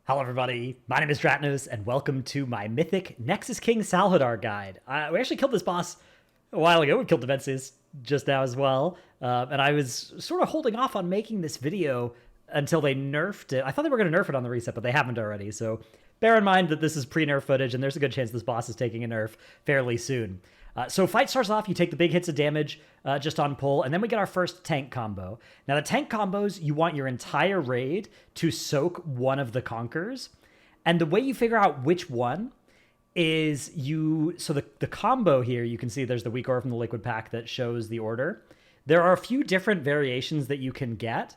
Hello everybody, my name is Dratnos, and welcome to my Mythic Nexus King Salhadaar guide. We actually killed this boss a while ago. We killed Defenses just now as well, and I was sort of holding off on making this video until they nerfed it. I thought they were going to nerf it on the reset, but they haven't already, so bear in mind that this is pre-nerf footage, and there's a good chance this boss is taking a nerf fairly soon. So fight starts off, you take the big hits of damage just on pull, and then we get our first tank combo. Now the tank combos, you want your entire raid to soak one of the Conquerors, and the way you figure out which one is so the combo here, you can see there's the weak aura from the liquid pack that shows the order. There are a few different variations that you can get,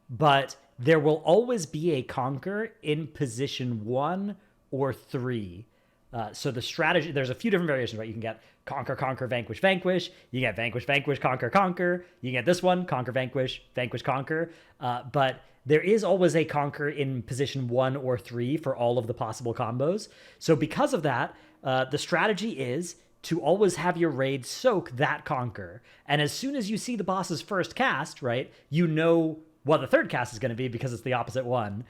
but there will always be a Conquer in position 1 or 3. So the strategy, there's a few different variations, right? You can get Conquer, Conquer, Vanquish, Vanquish. You get Vanquish, Vanquish, Conquer, Conquer. You get this one, Conquer, Vanquish, Vanquish, Conquer. But there is always a Conquer in position 1 or 3 for all of the possible combos. So because of that, the strategy is to always have your raid soak that Conquer. And as soon as you see the boss's first cast, right, you know what the third cast is going to be because it's the opposite one.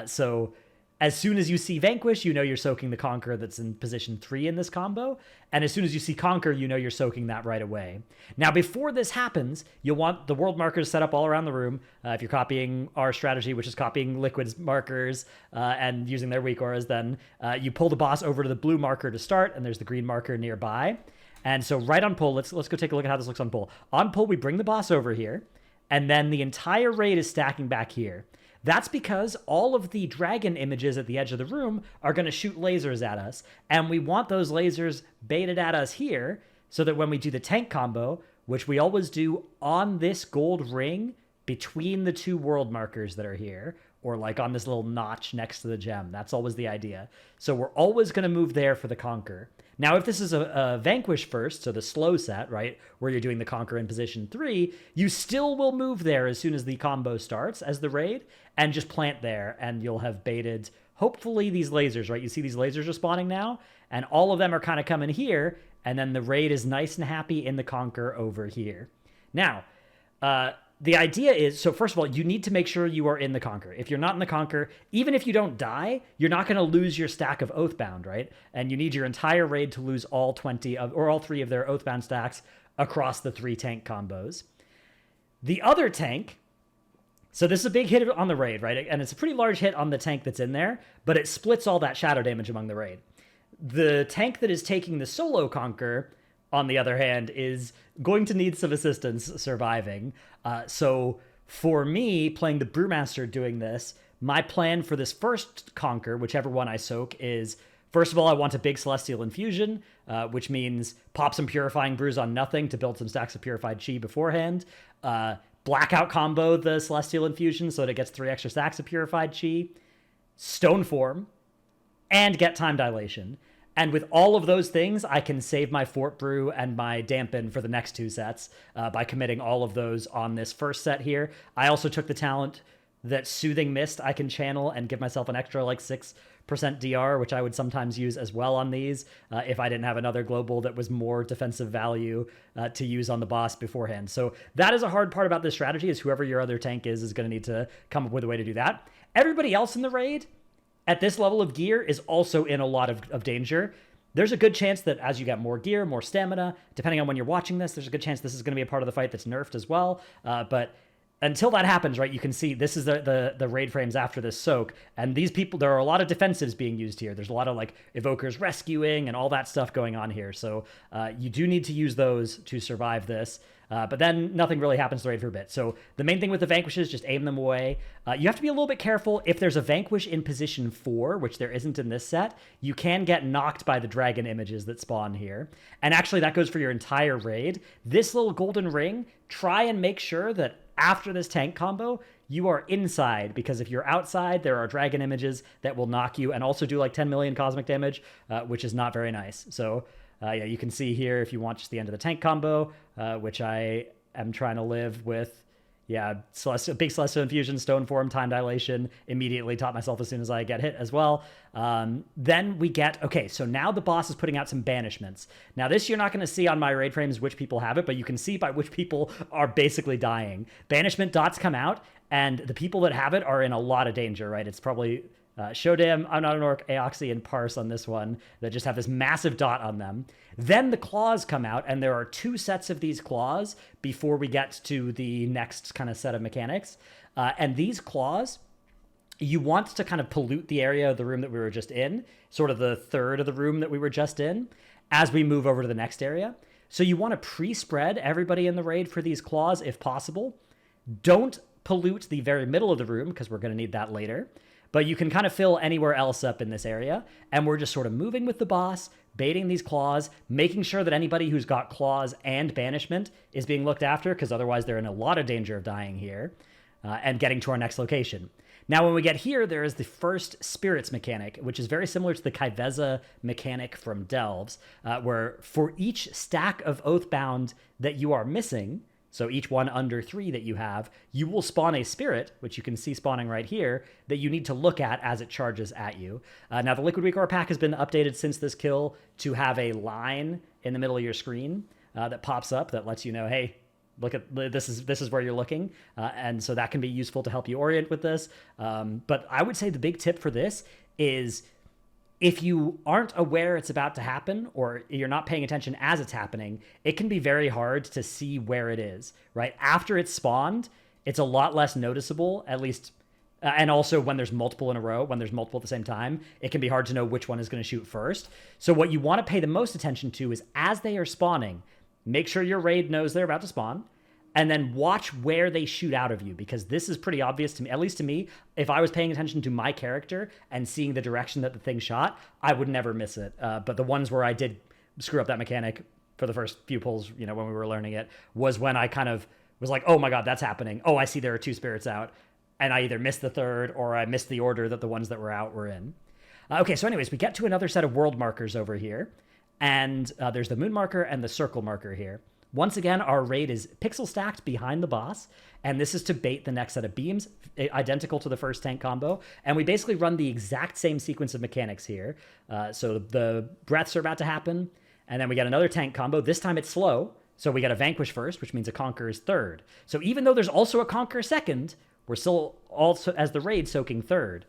So as soon as you see Vanquish, you know you're soaking the Conquer that's in position 3 in this combo. And as soon as you see Conquer, you know you're soaking that right away. Now, before this happens, you'll want the world markers set up all around the room. If you're copying our strategy, which is copying Liquid's markers and using their weak auras, then you pull the boss over to the blue marker to start, and there's the green marker nearby. And so right on pull, let's go take a look at how this looks on pull. On pull, we bring the boss over here, and then the entire raid is stacking back here. That's because all of the dragon images at the edge of the room are going to shoot lasers at us, and we want those lasers baited at us here so that when we do the tank combo, which we always do on this gold ring between the two world markers that are here, or like on this little notch next to the gem, that's always the idea. So we're always going to move there for the Conquer. Now, if this is a Vanquish first, so the slow set, right, where you're doing the Conquer in position 3, you still will move there as soon as the combo starts as the raid, and just plant there, and you'll have baited, hopefully, these lasers, right? You see these lasers are spawning now, and all of them are kind of coming here, and then the raid is nice and happy in the Conquer over here. Now, the idea is, so first of all, you need to make sure you are in the Conquer. If you're not in the Conquer, even if you don't die, you're not going to lose your stack of Oathbound, right? And you need your entire raid to lose all 20 of, or all 3 of their Oathbound stacks across the 3 tank combos. The other tank, so this is a big hit on the raid, right? And it's a pretty large hit on the tank that's in there, but it splits all that shadow damage among the raid. The tank that is taking the solo Conquer, on the other hand, is going to need some assistance surviving. So for me, playing the Brewmaster doing this, my plan for this first Conquer, whichever one I soak, is, first of all, I want a big Celestial Infusion, which means pop some Purifying Brews on nothing to build some stacks of Purified Chi beforehand. Blackout combo the Celestial Infusion so that it gets 3 extra stacks of Purified Chi. Stone Form, and get Time Dilation. And with all of those things, I can save my Fort Brew and my Dampen for the next 2 sets by committing all of those on this first set here. I also took the talent that Soothing Mist I can channel and give myself an extra like 6% DR, which I would sometimes use as well on these if I didn't have another global that was more defensive value to use on the boss beforehand. So that is a hard part about this strategy, is whoever your other tank is going to need to come up with a way to do that. Everybody else in the raid at this level of gear is also in a lot of danger. There's a good chance that as you get more gear, more stamina, depending on when you're watching this, there's a good chance this is going to be a part of the fight that's nerfed as well. But until that happens, right, you can see this is the raid frames after this soak. And these people, there are a lot of defensives being used here. There's a lot of like evokers rescuing and all that stuff going on here. So you do need to use those to survive this. But then nothing really happens to the raid for a bit. So the main thing with the Vanquishes, just aim them away. You have to be a little bit careful. If there's a Vanquish in position 4, which there isn't in this set, you can get knocked by the dragon images that spawn here. And actually that goes for your entire raid. This little golden ring, try and make sure that after this tank combo, you are inside, because if you're outside, there are dragon images that will knock you and also do like 10 million cosmic damage, which is not very nice. So yeah, you can see here if you want just the end of the tank combo, which I am trying to live with. Yeah, big Celestial Infusion, Stone Form, Time Dilation, immediately taught myself as soon as I get hit as well. Then we get, okay, so now the boss is putting out some banishments. Now this you're not going to see on my raid frames which people have it, but you can see by which people are basically dying. Banishment dots come out, and the people that have it are in a lot of danger, right? It's probably Shodam, I'm not an orc, Aoxy, and Parse on this one that just have this massive dot on them. Then the claws come out, and there are 2 sets of these claws before we get to the next kind of set of mechanics. And these claws, you want to kind of pollute the area of the room that we were just in, sort of the third of the room that we were just in, as we move over to the next area. So you want to pre-spread everybody in the raid for these claws if possible. Don't pollute the very middle of the room, because we're going to need that later. But you can kind of fill anywhere else up in this area. And we're just sort of moving with the boss, baiting these claws, making sure that anybody who's got claws and banishment is being looked after, because otherwise they're in a lot of danger of dying here, and getting to our next location. Now, when we get here, there is the first spirits mechanic, which is very similar to the Kaiveza mechanic from Delves, where for each stack of Oathbound that you are missing, so each one under 3 that you have, you will spawn a spirit, which you can see spawning right here, that you need to look at as it charges at you. Now, the Liquid Weak Aura pack has been updated since this kill to have a line in the middle of your screen that pops up that lets you know, hey, look at this is where you're looking. And so that can be useful to help you orient with this. But I would say the big tip for this is, if you aren't aware it's about to happen, or you're not paying attention as it's happening, it can be very hard to see where it is, right? After it's spawned, it's a lot less noticeable, at least. And also when there's multiple in a row, when there's multiple at the same time, it can be hard to know which one is going to shoot first. So what you want to pay the most attention to is, as they are spawning, make sure your raid knows they're about to spawn, and then watch where they shoot out of you, because this is pretty obvious to me, at least to me. If I was paying attention to my character and seeing the direction that the thing shot, I would never miss it. But the ones where I did screw up that mechanic for the first few pulls, when we were learning it, was when I kind of was like, oh my God, that's happening. Oh, I see there are 2 spirits out. And I either missed the third, or I missed the order that the ones that were out were in. Okay, so anyways, we get to another set of world markers over here. And there's the moon marker and the circle marker here. Once again, our raid is pixel stacked behind the boss, and this is to bait the next set of beams, identical to the first tank combo. And we basically run the exact same sequence of mechanics here. So the breaths are about to happen, and then we get another tank combo. This time it's slow, so we got a vanquish first, which means a conquer is third. So even though there's also a conquer second, we're still also, as the raid, soaking third.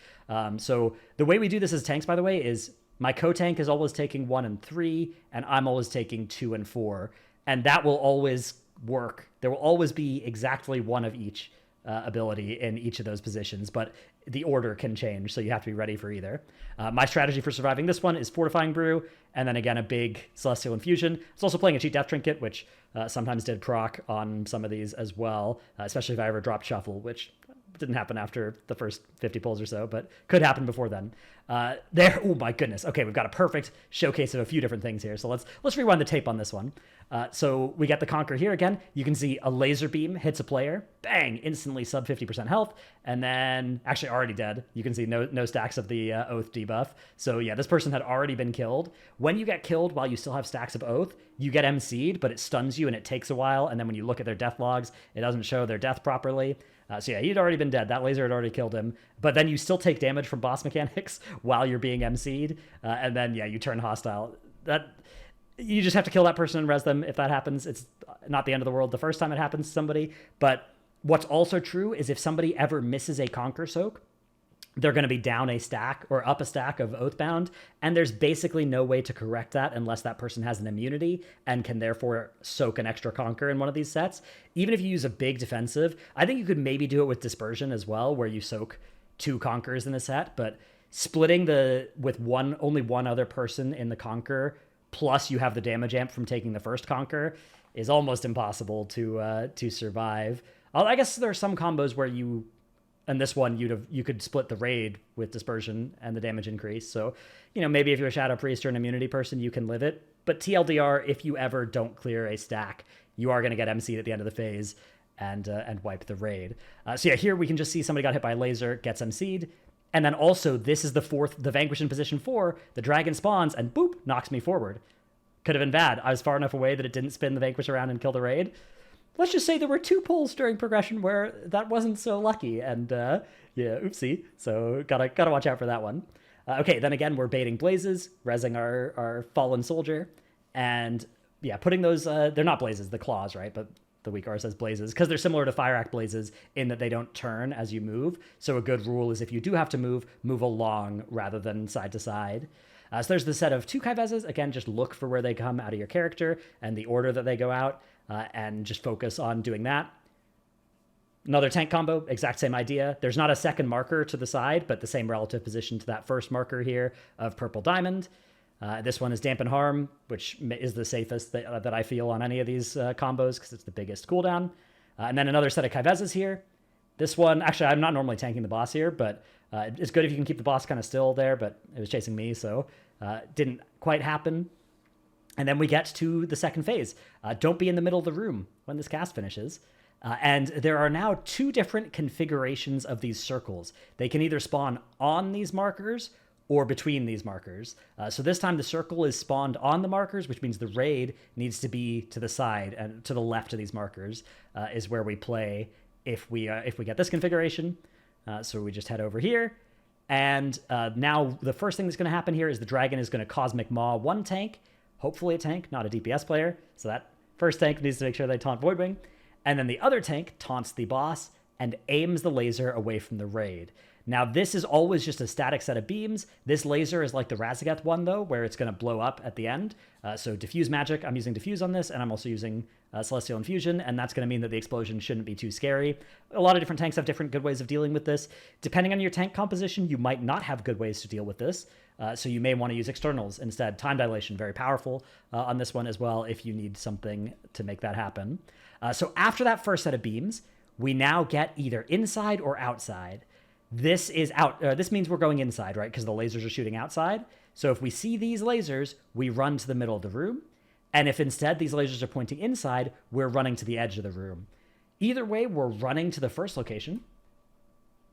So the way we do this as tanks, by the way, is my co-tank is always taking 1 and 3, and I'm always taking 2 and 4. And that will always work. There will always be exactly one of each ability in each of those positions, but the order can change, so you have to be ready for either. My strategy for surviving this one is Fortifying Brew, and then again a big Celestial Infusion. It's also playing a cheat Death Trinket, which sometimes did proc on some of these as well, especially if I ever dropped Shuffle, which didn't happen after the first 50 pulls or so, but could happen before then. Oh my goodness. Okay, we've got a perfect showcase of a few different things here. So let's rewind the tape on this one. So we get the Conquer here again. You can see a laser beam hits a player, bang, instantly sub 50% health, and then actually already dead. You can see no stacks of the Oath debuff. So yeah, this person had already been killed. When you get killed while you still have stacks of Oath, you get MC'd, but it stuns you and it takes a while. And then when you look at their death logs, it doesn't show their death properly. So yeah, he'd already been dead. That laser had already killed him. But then you still take damage from boss mechanics while you're being MC'd. And then, yeah, you turn hostile. You just have to kill that person and res them if that happens. It's not the end of the world the first time it happens to somebody. But what's also true is if somebody ever misses a Conquer Soak, they're going to be down a stack or up a stack of Oathbound, and there's basically no way to correct that unless that person has an immunity and can therefore soak an extra Conquer in one of these sets. Even if you use a big defensive, I think you could maybe do it with Dispersion as well, where you soak 2 Conquers in a set, but splitting with only one other person in the Conquer, plus you have the damage amp from taking the first Conquer, is almost impossible to survive. I guess there are some combos where and this one, you could split the raid with Dispersion and the damage increase. So, maybe if you're a Shadow Priest or an immunity person, you can live it. But TLDR, if you ever don't clear a stack, you are going to get MC'd at the end of the phase and wipe the raid. So yeah, here we can just see somebody got hit by a laser, gets MC'd. And then also, this is the Vanquish in position 4. The dragon spawns and boop, knocks me forward. Could have been bad. I was far enough away that it didn't spin the Vanquish around and kill the raid. Let's just say there were 2 pulls during progression where that wasn't so lucky, and yeah, oopsie. So gotta watch out for that one. Okay, then again, we're baiting blazes, rezzing our fallen soldier, and yeah, putting those, they're not blazes, the claws, right? But the weak RSS blazes, because they're similar to Fire Act blazes in that they don't turn as you move. So a good rule is if you do have to move, move along rather than side to side. So there's the set of 2 Kaivezes. Again, just look for where they come out of your character and the order that they go out, and just focus on doing that. Another tank combo, exact same idea. There's not a second marker to the side, but the same relative position to that first marker here of purple diamond. This one is Dampen Harm, which is the safest that I feel on any of these combos because it's the biggest cooldown. And then another set of Kaivezes here. This one, actually, I'm not normally tanking the boss here, but it's good if you can keep the boss kind of still there, but it was chasing me, so didn't quite happen. And then we get to the second phase. Don't be in the middle of the room when this cast finishes. And there are now 2 different configurations of these circles. They can either spawn on these markers or between these markers. So this time the circle is spawned on the markers, which means the raid needs to be to the side and to the left of these markers is where we play if we get this configuration. So we just head over here. And now the first thing that's going to happen here is the dragon is going to Cosmic Maw 1 tank, hopefully a tank, not a DPS player. So that first tank needs to make sure they taunt Voidwing. And then the other tank taunts the boss and aims the laser away from the raid. Now, this is always just a static set of beams. This laser is like the Razageth one, though, where it's going to blow up at the end. So Diffuse Magic, I'm using Diffuse on this, and I'm also using Celestial Infusion, and that's going to mean that the explosion shouldn't be too scary. A lot of different tanks have different good ways of dealing with this. Depending on your tank composition, you might not have good ways to deal with this. So you may want to use externals instead. Time Dilation, very powerful on this one as well if you need something to make that happen. So after that first set of beams, we now get either inside or outside. This is out. This means we're going inside, right? Because the lasers are shooting outside. So if we see these lasers, we run to the middle of the room. And if instead these lasers are pointing inside, we're running to the edge of the room. Either way, we're running to the first location.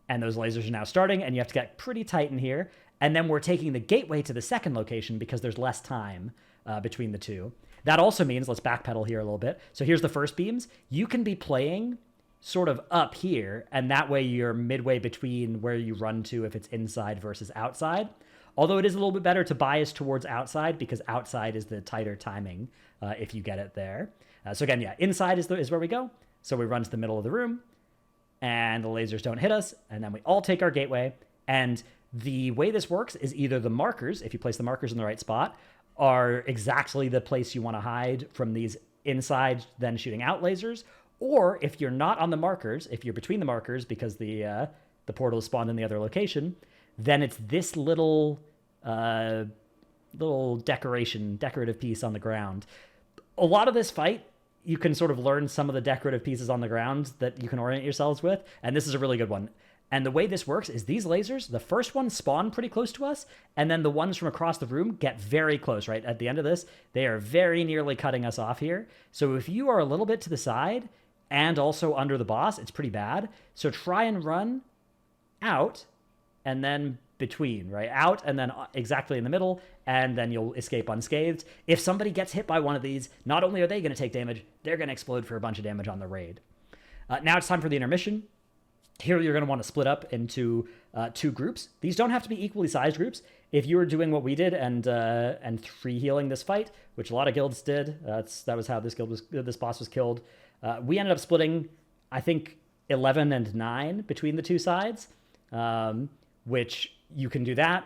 And those lasers are now starting, and you have to get pretty tight in here. And then we're taking the gateway to the second location because there's less time between the two. That also means, let's backpedal here a little bit. So here's the first beams. You can be playing sort of up here, and that way you're midway between where you run to if it's inside versus outside. Although it is a little bit better to bias towards outside because outside is the tighter timing if you get it there. So again, yeah, inside is where we go. So we run to the middle of the room, and the lasers don't hit us, and then we all take our gateway. And the way this works is either the markers, if you place the markers in the right spot, are exactly the place you want to hide from these inside then shooting out lasers, or if you're not on the markers, if you're between the markers because the portal is spawned in the other location, then it's this little decorative piece on the ground. A lot of this fight, you can sort of learn some of the decorative pieces on the ground that you can orient yourselves with, and this is a really good one. And the way this works is these lasers, the first ones spawn pretty close to us, and then the ones from across the room get very close, right? At the end of this, they are very nearly cutting us off here. So if you are a little bit to the side and also under the boss, it's pretty bad. So try and run out and then between, right? Out and then exactly in the middle, and then you'll escape unscathed. If somebody gets hit by one of these, not only are they going to take damage, they're going to explode for a bunch of damage on the raid. Now it's time for the intermission. Here you're going to want to split up into 2 groups. These don't have to be equally sized groups. If you were doing what we did and free healing this fight, which a lot of guilds did, that was how this boss was killed. We ended up splitting, I think, 11 and 9 between the 2 sides, which you can do that.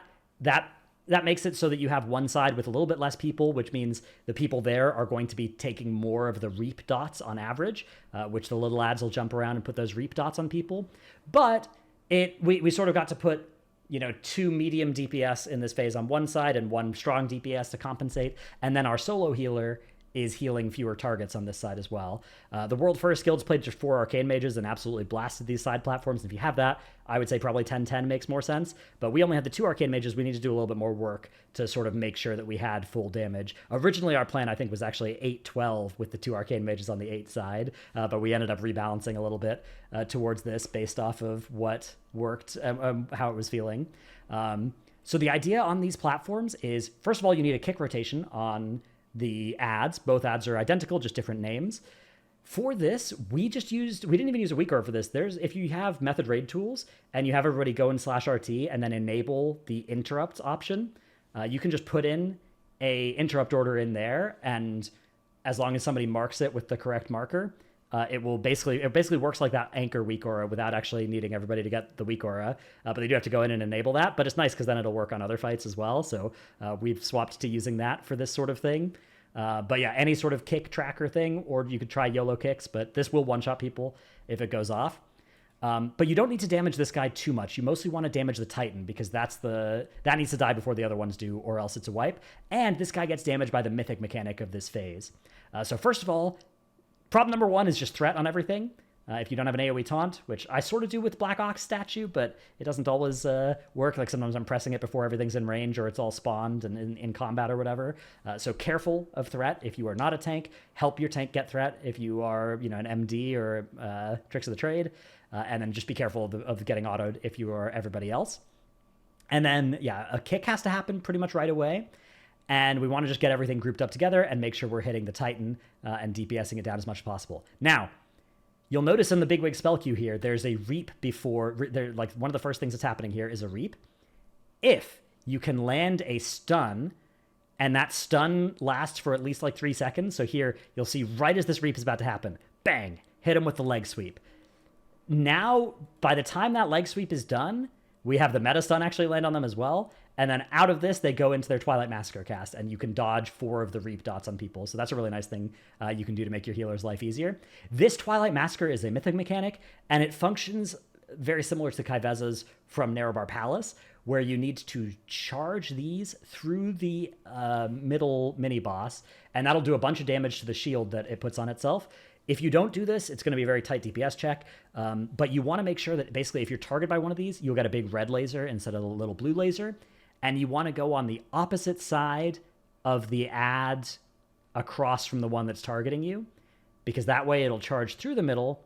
That makes it so that you have one side with a little bit less people, which means the people there are going to be taking more of the reap dots on average, which the little ads will jump around and put those reap dots on people. But we sort of got to put 2 medium DPS in this phase on one side and 1 strong DPS to compensate, and then our solo healer is healing fewer targets on this side as well. The World First Guilds played just 4 Arcane Mages and absolutely blasted these side platforms. If you have that, I would say probably 10-10 makes more sense. But we only had the 2 Arcane Mages. We need to do a little bit more work to sort of make sure that we had full damage. Originally, our plan, I think, was actually 8-12 with the 2 Arcane Mages on the 8 side. But we ended up rebalancing a little bit towards this based off of what worked, how it was feeling. So the idea on these platforms is, first of all, you need a kick rotation on the ads. Both ads are identical, just different names. For this, we didn't even use a weak order for this. If you have method raid tools and you have everybody go in /RT and then enable the interrupts option, you can just put in a interrupt order in there, and as long as somebody marks it with the correct marker, it basically works like that anchor weak aura without actually needing everybody to get the weak aura. But they do have to go in and enable that. But it's nice because then it'll work on other fights as well. So we've swapped to using that for this sort of thing. But yeah, any sort of kick tracker thing, or you could try YOLO kicks, but this will one-shot people if it goes off. But you don't need to damage this guy too much. You mostly want to damage the Titan because that needs to die before the other ones do, or else it's a wipe. And this guy gets damaged by the Mythic mechanic of this phase. So first of all, problem number one is just threat on everything. If you don't have an AoE taunt, which I sort of do with Black Ox statue, but it doesn't always work. Like sometimes I'm pressing it before everything's in range or it's all spawned and in combat or whatever. So careful of threat if you are not a tank. Help your tank get threat if you are, an MD or Tricks of the Trade. And then just be careful of getting autoed if you are everybody else. And then, yeah, a kick has to happen pretty much right away. And we want to just get everything grouped up together and make sure we're hitting the Titan and DPSing it down as much as possible. Now, you'll notice in the Bigwig spell queue here, there's a reap before, like one of the first things that's happening here is a reap. If you can land a stun, and that stun lasts for at least like 3 seconds. So here, you'll see right as this reap is about to happen, bang, hit him with the leg sweep. Now, by the time that leg sweep is done, we have the meta stun actually land on them as well. And then out of this, they go into their Twilight Massacre cast, and you can dodge 4 of the Reap dots on people. So that's a really nice thing you can do to make your healer's life easier. This Twilight Massacre is a Mythic mechanic, and it functions very similar to Kaiveza's from Narrowbar Palace, where you need to charge these through the middle mini-boss, and that'll do a bunch of damage to the shield that it puts on itself. If you don't do this, it's going to be a very tight DPS check, but you want to make sure that basically if you're targeted by one of these, you'll get a big red laser instead of a little blue laser, and you want to go on the opposite side of the ad across from the one that's targeting you, because that way it'll charge through the middle,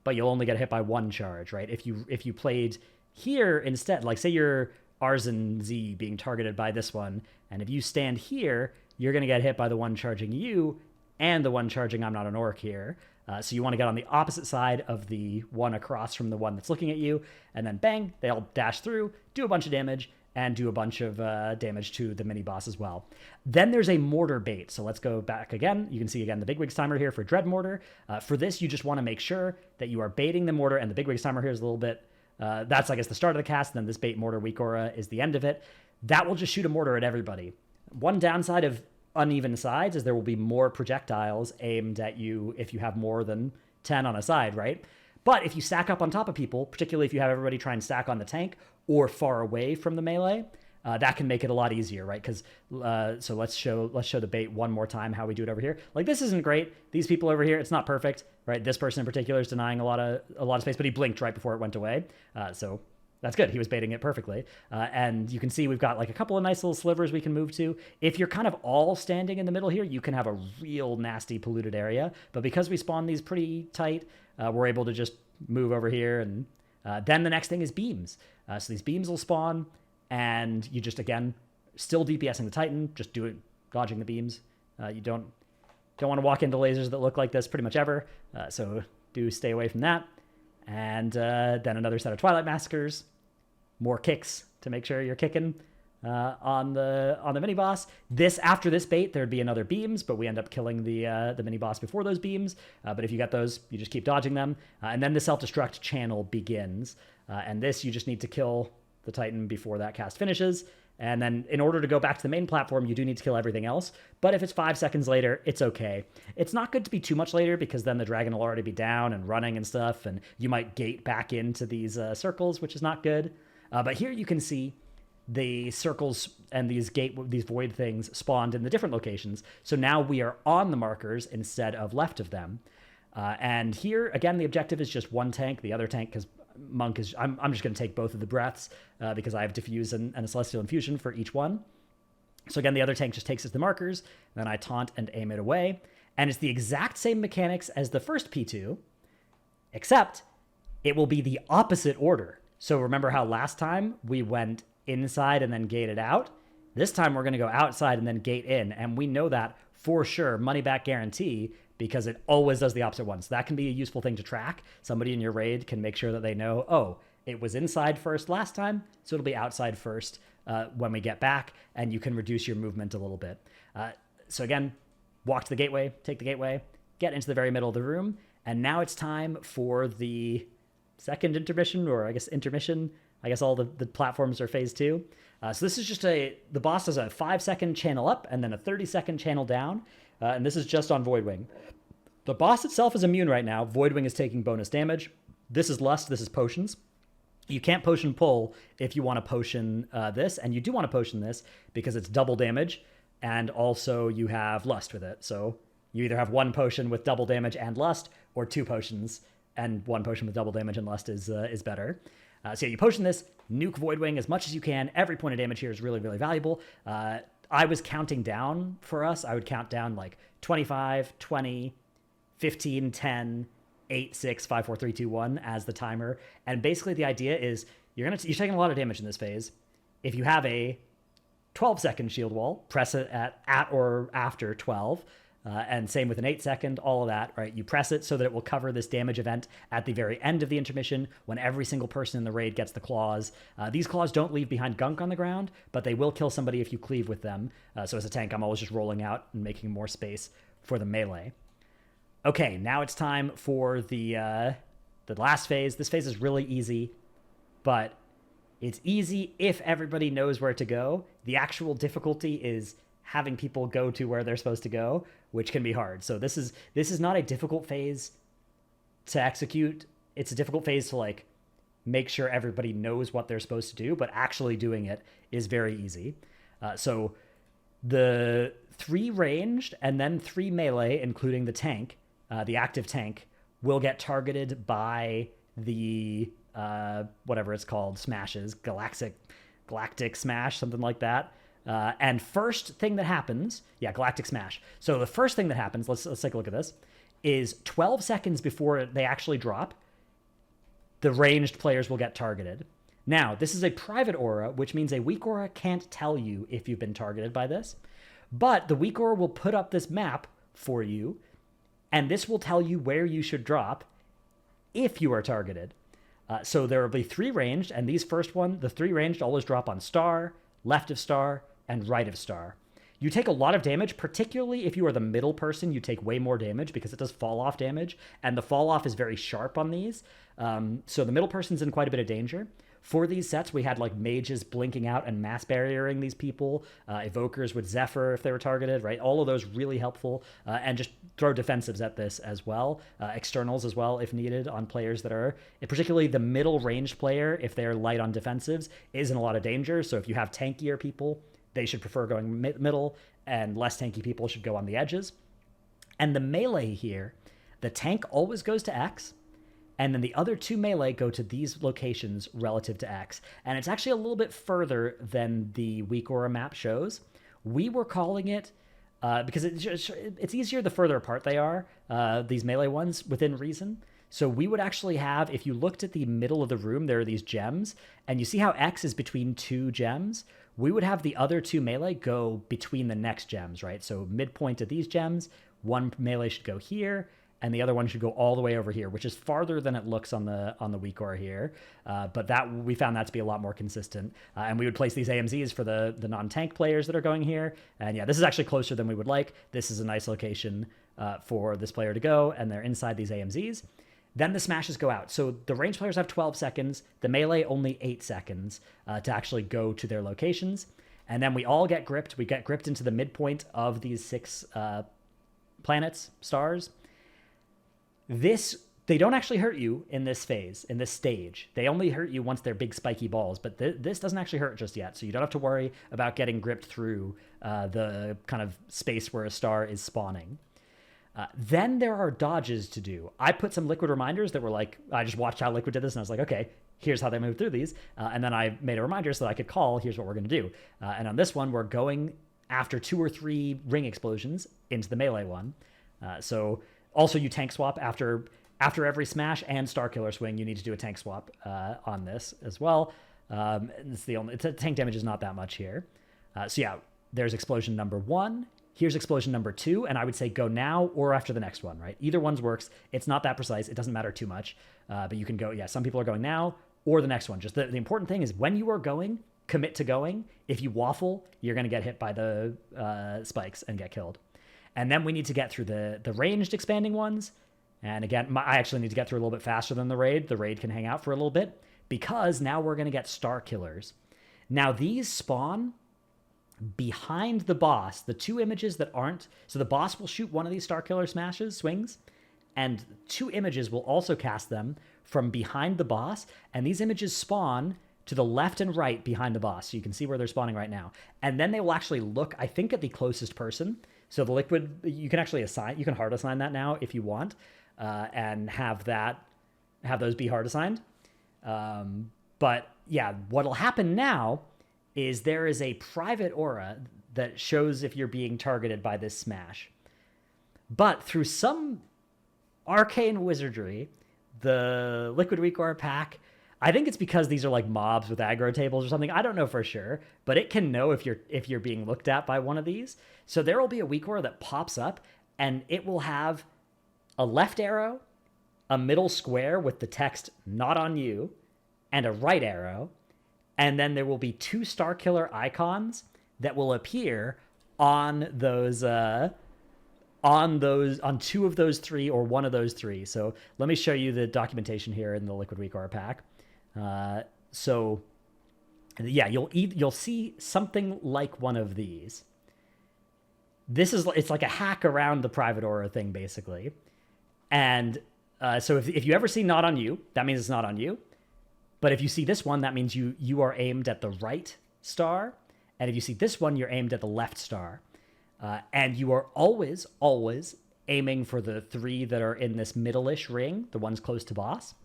but you'll only get hit by one charge, right? If you played here instead, like say you're Arzen Z being targeted by this one, and if you stand here, you're going to get hit by the one charging you and the one charging I'm not an orc here. So you want to get on the opposite side of the one across from the one that's looking at you, and then bang, they all dash through, do a bunch of damage, and do a bunch of damage to the mini-boss as well. Then there's a mortar bait. So let's go back again. You can see again the Bigwigs timer here for Dread Mortar. For this, you just want to make sure that you are baiting the mortar, and the Bigwigs timer here is a little bit, that's I guess the start of the cast, and then this bait mortar weak aura is the end of it. That will just shoot a mortar at everybody. One downside of uneven sides is there will be more projectiles aimed at you if you have more than 10 on a side, right? But if you stack up on top of people, particularly if you have everybody try and stack on the tank or far away from the melee, that can make it a lot easier, right? Because so let's show the bait one more time how we do it over here. Like this isn't great. These people over here, it's not perfect, right? This person in particular is denying a lot of space, but he blinked right before it went away. So that's good. He was baiting it perfectly. And you can see we've got like a couple of nice little slivers we can move to. If you're kind of all standing in the middle here, you can have a real nasty polluted area. But because we spawn these pretty tight, we're able to just move over here. And then the next thing is beams. So these beams will spawn, and you just, again, still DPSing the Titan, just do it, dodging the beams. You don't want to walk into lasers that look like this pretty much ever. So do stay away from that. And then another set of Twilight Massacres, more kicks to make sure you're kicking on the mini boss. After this bait, there'd be another beams, but we end up killing the mini boss before those beams. But if you get those, you just keep dodging them, and then the self-destruct channel begins. And this, you just need to kill the Titan before that cast finishes. And then in order to go back to the main platform, you do need to kill everything else. But if it's 5 seconds later, it's okay. It's not good to be too much later because then the dragon will already be down and running and stuff, and you might gate back into these circles, which is not good. But here you can see the circles and these void things spawned in the different locations. So now we are on the markers instead of left of them. And here, again, the objective is just one tank. The other tank, because Monk is, I'm just going to take both of the breaths because I have Diffuse and a Celestial Infusion for each one. So again, the other tank just takes us the markers, then I taunt and aim it away. And it's the exact same mechanics as the first P2, except it will be the opposite order. So remember how last time we went inside and then gated out? This time we're going to go outside and then gate in, and we know that for sure, money back guarantee, because it always does the opposite one. So that can be a useful thing to track. Somebody in your raid can make sure that they know, oh, it was inside first last time, so it'll be outside first when we get back, and you can reduce your movement a little bit. So again, walk to the gateway, take the gateway, get into the very middle of the room, And now it's time for the second intermission, or I guess intermission. I guess all the platforms are phase 2. So this is just the boss does a 5-second channel up and then a 30-second channel down. And this is just on Voidwing. The boss itself is immune right now. Voidwing is taking bonus damage. This is Lust. This is Potions. You can't potion pull if you want to potion this, and you do want to potion this because it's double damage, and also you have Lust with it. So you either have 1 potion with double damage and Lust, or 2 potions and 1 potion with double damage and Lust is better. So yeah, you potion this, nuke Voidwing as much as you can. Every point of damage here is really, really valuable. I was counting down for us. I would count down like 25, 20, 15, 10, 8, 6, 5, 4, 3, 2, 1 as the timer. And basically the idea is you're taking a lot of damage in this phase. If you have a 12-second shield wall, press it at or after 12. And same with an 8-second, all of that, right? You press it so that it will cover this damage event at the very end of the intermission when every single person in the raid gets the claws. These claws don't leave behind gunk on the ground, but they will kill somebody if you cleave with them. So as a tank, I'm always just rolling out and making more space for the melee. Okay, now it's time for the last phase. This phase is really easy, but it's easy if everybody knows where to go. The actual difficulty is having people go to where they're supposed to go, which can be hard. So this is not a difficult phase to execute. It's a difficult phase to like make sure everybody knows what they're supposed to do, but actually doing it is very easy. So the 3 ranged and then 3 melee, including the tank, the active tank, will get targeted by the whatever it's called, smashes, galactic smash, something like that. And first thing that happens, galactic smash. So the first thing that happens, let's take a look at this, is 12 seconds before they actually drop, the ranged players will get targeted. Now, this is a private aura, which means a weak aura can't tell you if you've been targeted by this, but the weak aura will put up this map for you, and this will tell you where you should drop if you are targeted. So there will be 3 ranged, and these first one, the 3 ranged always drop on star, left of star, and right of star. You take a lot of damage, particularly if you are the middle person, you take way more damage because it does fall off damage, and the fall off is very sharp on these. So the middle person's in quite a bit of danger. For these sets, we had like mages blinking out and mass barriering these people, evokers with Zephyr if they were targeted, right? All of those really helpful, and just throw defensives at this as well. Externals as well if needed on players that are, particularly the middle ranged player, if they're light on defensives, is in a lot of danger. So if you have tankier people, they should prefer going middle, and less tanky people should go on the edges. And the melee here, the tank always goes to X, and then the other 2 melee go to these locations relative to X. And it's actually a little bit further than the weak aura map shows. We were calling it, because it's easier the further apart they are, these melee ones, within reason. So we would actually have, if you looked at the middle of the room, there are these gems, and you see how X is between 2 gems? We would have the other 2 melee go between the next gems, right? So midpoint of these gems, 1 melee should go here, and the other one should go all the way over here, which is farther than it looks on the weak aura here. But that we found that to be a lot more consistent. And we would place these AMZs for the non-tank players that are going here. And yeah, this is actually closer than we would like. This is a nice location for this player to go, and they're inside these AMZs. Then the smashes go out. So the range players have 12 seconds, the melee only 8 seconds to actually go to their locations. And then we all get gripped. We get gripped into the midpoint of these 6 planets, stars. They don't actually hurt you in this phase, in this stage. They only hurt you once they're big spiky balls, but this doesn't actually hurt just yet. So you don't have to worry about getting gripped through the kind of space where a star is spawning. Then there are dodges to do. I put some liquid reminders that were like, I just watched how liquid did this and I was like, okay, here's how they move through these. And then I made a reminder so that I could call, here's what we're going to do. And on this one, we're going after 2 or 3 ring explosions into the melee one. So also you tank swap after every smash and Starkiller swing, you need to do a tank swap on this as well. Tank damage is not that much here. So yeah, there's explosion number 1. Here's explosion number 2, and I would say go now or after the next one, right? Either one's works. It's not that precise. It doesn't matter too much. But you can go, some people are going now or the next one. Just the important thing is when you are going, commit to going. If you waffle, you're going to get hit by the spikes and get killed. And then we need to get through the ranged expanding ones, And again, I actually need to get through a little bit faster than the raid. The raid can hang out for a little bit because now we're going to get Star Killers. Now these spawn behind the boss. The two images that aren't... So the boss will shoot one of these Star Killer swings, and two images will also cast them from behind the boss, and these images spawn to the left and right behind the boss. So you can see where they're spawning right now. And then they will actually look, I think, at the closest person. So the liquid, you can actually assign, you can hard assign that now if you want, and have those be hard assigned. But yeah, what'll happen now is there is a private aura that shows if you're being targeted by this smash. But through some arcane wizardry, the Liquid Weak Aura pack, I think it's because these are like mobs with aggro tables or something. I don't know for sure, but it can know if you're being looked at by one of these. So there will be a weak aura that pops up, and it will have a left arrow, a middle square with the text "Not on you," and a right arrow, and then there will be two Star Killer icons that will appear on those on two of those three or one of those three. So let me show you the documentation here in the Liquid Weak Aura pack. So yeah, you'll see something like one of these. It's like a hack around the private aura thing, basically. And so if you ever see "Not on you," that means it's not on you. But if you see this one, that means you are aimed at the right star. And if you see this one, you're aimed at the left star. And you are always aiming for the three that are in this middle-ish ring, the ones close to boss.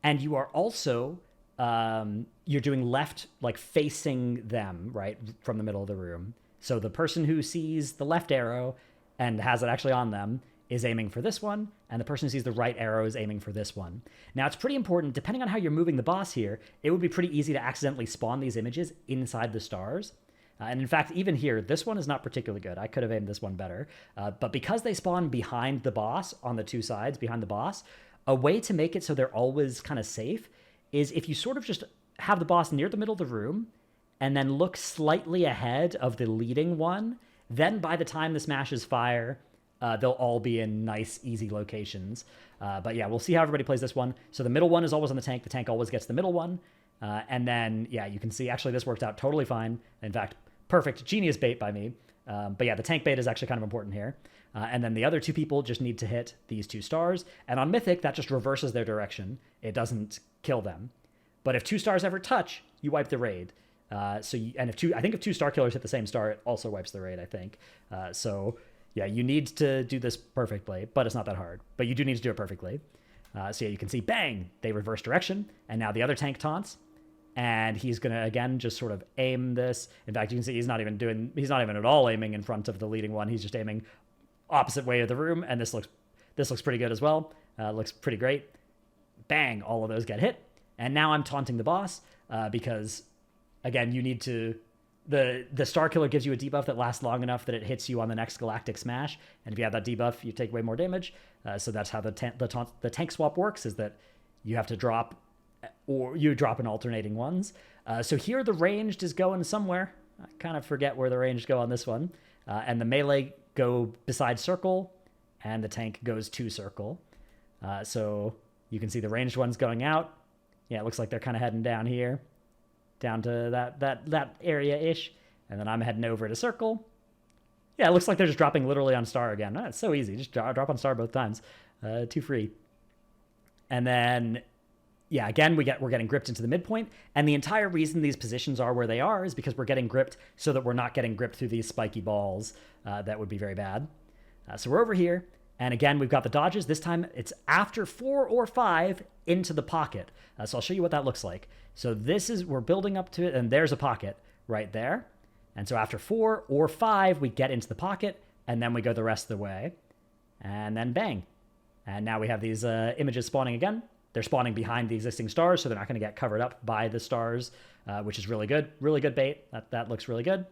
And you are also, you're doing left, like facing them, right, from the middle of the room. So the person who sees the left arrow and has it actually on them is aiming for this one, and the person who sees the right arrow is aiming for this one. Now, it's pretty important, depending on how you're moving the boss here, it would be pretty easy to accidentally spawn these images inside the stars. And in fact, even here, this one is not particularly good. I could have aimed this one better. But because they spawn behind the boss, on the two sides behind the boss, a way to make it so they're always kind of safe is if you sort of just have the boss near the middle of the room and then look slightly ahead of the leading one, then by the time the smashes fire, they'll all be in nice, easy locations. But yeah, we'll see how everybody plays this one. So the middle one is always on the tank. The tank always gets the middle one. And then, yeah, you can see actually this worked out totally fine. In fact, perfect, genius bait by me. But yeah, the tank bait is actually kind of important here. And then the other two people just need to hit these two stars. And on Mythic, that just reverses their direction. It doesn't kill them. But if two stars ever touch, you wipe the raid. I think if two Star Killers hit the same star, it also wipes the raid, I think. So yeah, you need to do this perfectly, but it's not that hard. But you do need to do it perfectly. So yeah, you can see, bang, they reverse direction. And now the other tank taunts. And he's going to, again, just sort of aim this. In fact, you can see he's not even at all aiming in front of the leading one. He's just aiming opposite way of the room. And this looks pretty good as well. Looks pretty great. Bang, all of those get hit. And now I'm taunting the boss because, again, you need to... The Star Killer gives you a debuff that lasts long enough that it hits you on the next Galactic Smash. And if you have that debuff, you take way more damage. So that's how the tank swap works, is that you have to drop... or you drop in alternating ones. So here the ranged is going somewhere. I kind of forget where the ranged go on this one. And the melee go beside circle, and the tank goes to circle. So you can see the ranged ones going out. Yeah, it looks like they're kind of heading down here, down to that area-ish. And then I'm heading over to circle. Yeah, it looks like they're just dropping literally on star again. It's so easy. Just drop on star both times. Too free. And then... yeah, again, we're getting gripped into the midpoint, and the entire reason these positions are where they are is because we're getting gripped so that we're not getting gripped through these spiky balls. That would be very bad. So we're over here, and again, we've got the dodges. This time, it's after 4 or 5 into the pocket. So I'll show you what that looks like. So we're building up to it, and there's a pocket right there. And so after 4 or 5, we get into the pocket, and then we go the rest of the way. And then bang. And now we have these images spawning again. They're spawning behind the existing stars, so they're not going to get covered up by the stars, which is really good. Really good bait. That looks really good.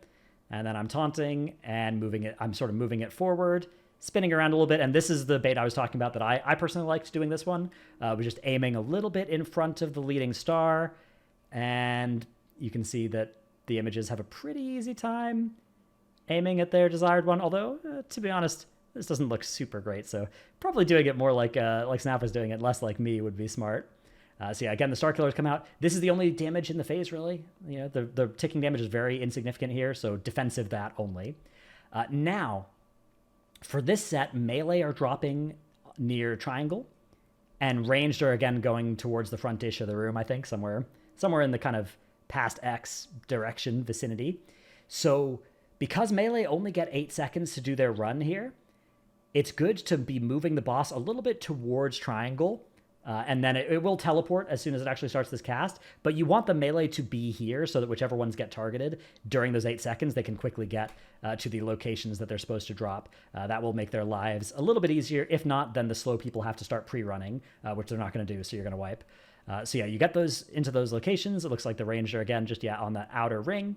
And then I'm taunting and moving it. I'm sort of moving it forward, spinning around a little bit. And this is the bait I was talking about that I personally liked doing this one. Was just aiming a little bit in front of the leading star. And you can see that the images have a pretty easy time aiming at their desired one. Although, to be honest, this doesn't look super great. So probably doing it more like Snap was doing it, less like me would be smart. So yeah, again, the Star Killers come out. This is the only damage in the phase, really. You know, the ticking damage is very insignificant here, so defensive that only. Now, for this set, melee are dropping near triangle, and ranged are again going towards the front dish of the room, I think, somewhere in the kind of past X direction vicinity. So because melee only get 8 seconds to do their run here, it's good to be moving the boss a little bit towards triangle, and then it will teleport as soon as it actually starts this cast, but you want the melee to be here so that whichever ones get targeted during those 8 seconds, they can quickly get to the locations that they're supposed to drop. That will make their lives a little bit easier. If not, then the slow people have to start pre-running, which they're not going to do, so you're going to wipe. So yeah, you get those into those locations. It looks like the ranger, again, just on the outer ring.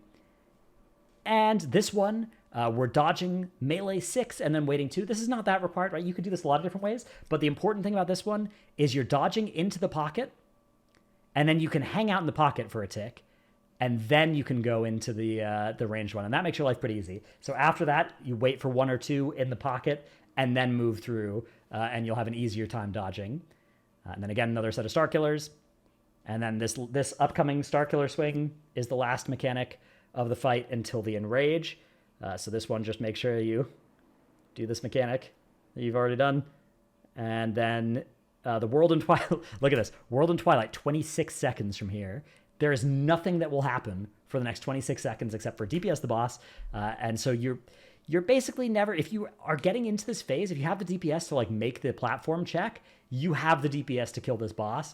And this one, we're dodging melee 6 and then waiting 2. This is not that required, right? You could do this a lot of different ways, but the important thing about this one is you're dodging into the pocket, and then you can hang out in the pocket for a tick, and then you can go into the ranged one, and that makes your life pretty easy. So after that, you wait for 1 or 2 in the pocket, and then move through, and you'll have an easier time dodging. And then again, another set of Star Killers, and then this upcoming Star Killer swing is the last mechanic of the fight until the Enrage. So this one, just make sure you do this mechanic that you've already done. And then the World and Twilight, look at this, World and Twilight, 26 seconds from here. There is nothing that will happen for the next 26 seconds except for DPS the boss. And so you're basically never, if you are getting into this phase, if you have the DPS to like make the platform check, you have the DPS to kill this boss.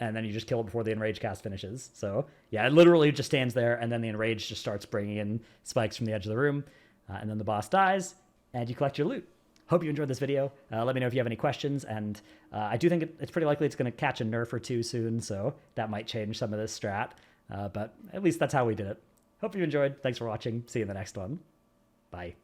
And then you just kill it before the Enrage cast finishes. So yeah, it literally just stands there, and then the Enrage just starts bringing in spikes from the edge of the room, and then the boss dies, and you collect your loot. Hope you enjoyed this video. Let me know if you have any questions, and I do think it's pretty likely it's going to catch a nerf or two soon, so that might change some of this strat, but at least that's how we did it. Hope you enjoyed. Thanks for watching. See you in the next one. Bye.